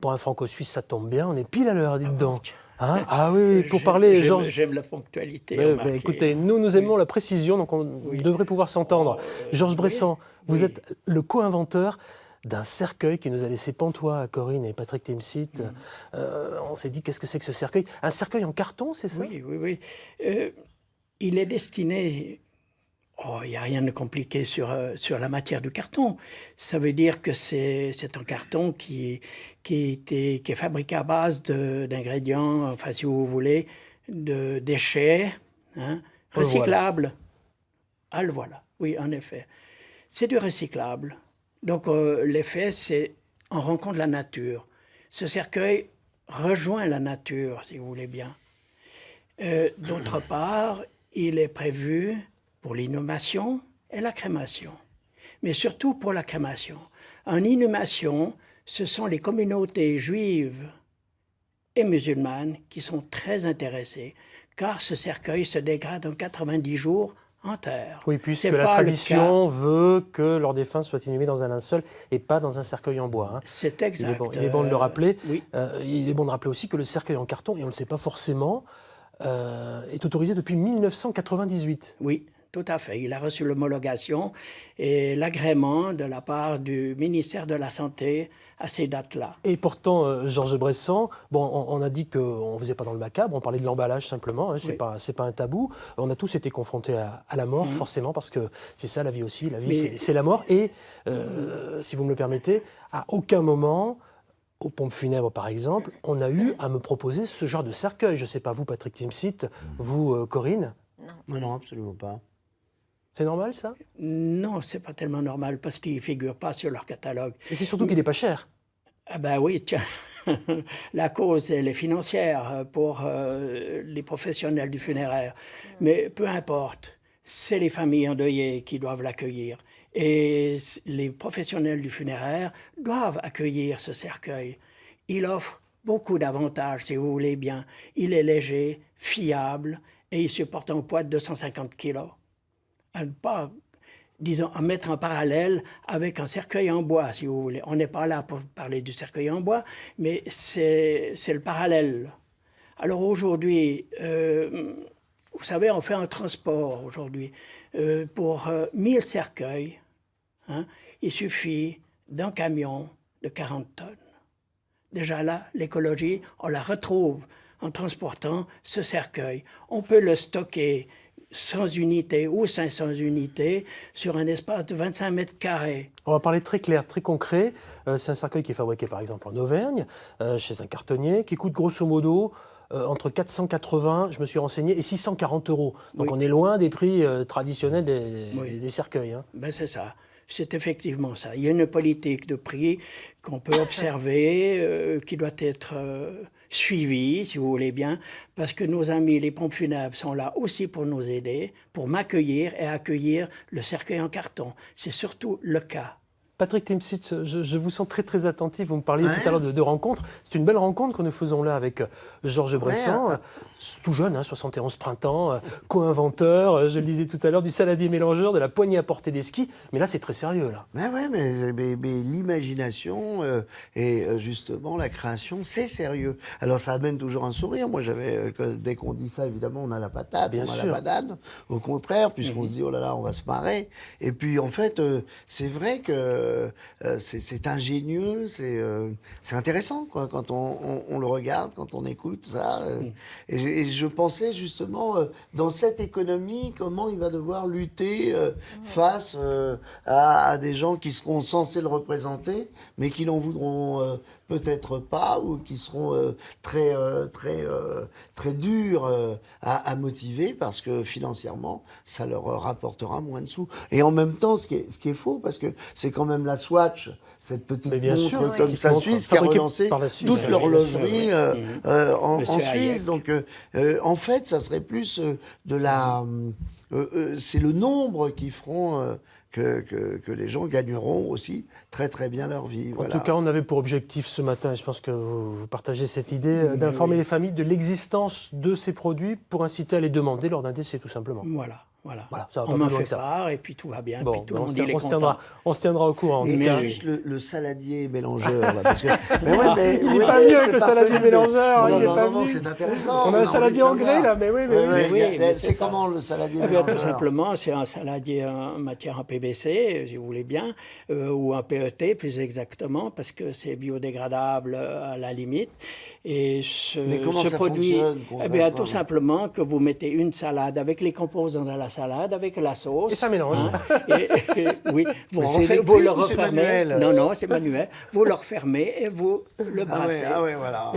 Pour un franco-suisse, ça tombe bien, on est pile à l'heure, dites donc. Ok. Hein, ah oui, oui, pour parler, Georges. J'aime la ponctualité, Écoutez, remarquez. nous aimons Oui, la précision, donc on oui. devrait pouvoir s'entendre. Oh, Georges oui, Bressan, vous oui. êtes le co-inventeur d'un cercueil qui nous a laissé pantois à Corinne et Patrick Timsit. On s'est dit, qu'est-ce que c'est que ce cercueil? Un cercueil en carton, c'est ça? Oui, oui, oui. Il est destiné. Oh, il n'y a rien de compliqué sur la matière du carton. Ça veut dire que c'est un carton qui est fabriqué à base d'ingrédients, enfin, si vous voulez, de déchets, hein, Le voilà. recyclables. Ah, le voilà. Oui, en effet. C'est du recyclable. Donc, l'effet, c'est on rencontre la nature. Ce cercueil rejoint la nature, si vous voulez bien. D'autre part, il est prévu pour l'inhumation et la crémation, mais surtout pour la crémation. En inhumation, ce sont les communautés juives et musulmanes qui sont très intéressées, car ce cercueil se dégrade en 90 jours en terre. Oui, puisque C'est la pas le tradition veut que leurs défunts soient inhumés dans un linceul et pas dans un cercueil en bois. Hein. C'est exact. Il est bon de le rappeler. Oui. Il est bon de rappeler aussi que le cercueil en carton, et on ne le sait pas forcément, est autorisé depuis 1998. Oui, tout à fait. Il a reçu l'homologation et l'agrément de la part du ministère de la Santé à ces dates-là. Et pourtant, Georges Bressan, bon, on a dit qu'on ne faisait pas dans le macabre, on parlait de l'emballage simplement, hein, Oui. c'est pas un tabou. On a tous été confrontés à la mort, forcément, parce que c'est ça la vie aussi. La vie, Mais- c'est la mort. Et, si vous me le permettez, à aucun moment, aux pompes funèbres par exemple, on a eu à me proposer ce genre de cercueil. Je ne sais pas vous, Patrick Timsit, vous, Corinne, Non, non, absolument pas. c'est normal ça? Non, c'est pas tellement normal parce qu'il ne figure pas sur leur catalogue. Et c'est surtout qu'il n'est pas cher. Ah ben oui, tiens, la cause, elle est financière pour les professionnels du funéraire. Mais peu importe, c'est les familles endeuillées qui doivent l'accueillir. Et les professionnels du funéraire doivent accueillir ce cercueil. Il offre beaucoup d'avantages, si vous voulez bien. Il est léger, fiable, et il supporte un poids de 250 kilos. À ne pas, disons, à mettre en parallèle avec un cercueil en bois, si vous voulez. On n'est pas là pour parler du cercueil en bois, mais c'est le parallèle. Alors aujourd'hui, vous savez, on fait un transport aujourd'hui. Pour 1000 cercueils, hein, il suffit d'un camion de 40 tonnes. Déjà là, l'écologie, on la retrouve en transportant ce cercueil. On peut le stocker 100 unités ou 500 unités sur un espace de 25 mètres carrés. On va parler très clair, très concret. C'est un cercueil qui est fabriqué par exemple en Auvergne, chez un cartonnier, qui coûte grosso modo entre 480, je me suis renseigné, et 640 euros. Donc Oui. on est loin des prix traditionnels Oui. des cercueils. Hein. Ben c'est ça. C'est effectivement ça. Il y a une politique de prix qu'on peut observer, qui doit être suivie, si vous voulez bien, parce que nos amis, les pompes funèbres, sont là aussi pour nous aider, pour m'accueillir et accueillir le cercueil en carton. C'est surtout le cas. Patrick Timsit, je vous sens très très attentif. Vous me parliez Ouais. tout à l'heure de rencontres. C'est une belle rencontre que nous faisons là avec Georges Bressan, Ouais. tout jeune, hein, 71 printemps, co-inventeur, je le disais tout à l'heure, du saladier mélangeur, de la poignée à portée des skis. Mais là, c'est très sérieux. Là. Mais l'imagination et justement la création, c'est sérieux. Alors ça amène toujours un sourire. Moi, dès qu'on dit ça, évidemment, on a la patate, Bien on a sûr. la banane. Au contraire, puisqu'on se dit oh là là, on va se marrer. Et puis en fait, c'est vrai que c'est ingénieux, c'est intéressant quoi, quand on le regarde, quand on écoute ça. Et je pensais justement dans cette économie, comment il va devoir lutter face à des gens qui seront censés le représenter, mais qui n'en voudront peut-être pas, ou qui seront très durs à motiver, parce que financièrement, ça leur rapportera moins de sous. Et en même temps, ce qui est faux, parce que c'est quand même la Swatch, cette petite Mais bien montre sûr, comme petite ça montre suisse, qui a fabriquée relancé par la Suisse. toute Oui, l'horlogerie bien sûr, en Monsieur Suisse. Hayek. Donc, en fait, ça serait plus de la... c'est le nombre qui feront que les gens gagneront aussi très très bien leur vie. En Voilà. tout cas, on avait pour objectif ce matin, et je pense que vous partagez cette idée, d'informer les familles de l'existence de ces produits pour inciter à les demander lors d'un décès, tout simplement. Voilà. Voilà. Voilà, ça va pas on plus m'en loin fait que ça. part et puis tout va bien. Bon, puis tout le on monde se il est on se tiendra, content. on se tiendra au courant. en Et tout mais cas. juste le saladier mélangeur, là, parce que... Mais ouais, mais, Il est ouais, pas venu avec c'est le parfait, saladier mais- mélangeur, Non, il est non, pas non, non, venu. c'est intéressant. On a un envie saladier de en grès, savoir. là, mais oui, mais Ouais, oui. ouais, oui, mais c'est c'est ça. comment le saladier Eh bien, mélangeur? tout simplement, c'est un saladier en matière en PVC, si vous voulez bien, ou en PET plus exactement, parce que c'est biodégradable à la limite. Et Mais comment ce ça produit, fonctionne, eh bien, concrètement? tout simplement que vous mettez une salade avec les composants de la salade, avec la sauce. Et ça mélange. Oui, vous, Mais c'est vous électrique le ou c'est refermez. manuel? Non, non, c'est manuel. Vous le refermez et vous le Ah ouais, brassez. ah ouais, voilà.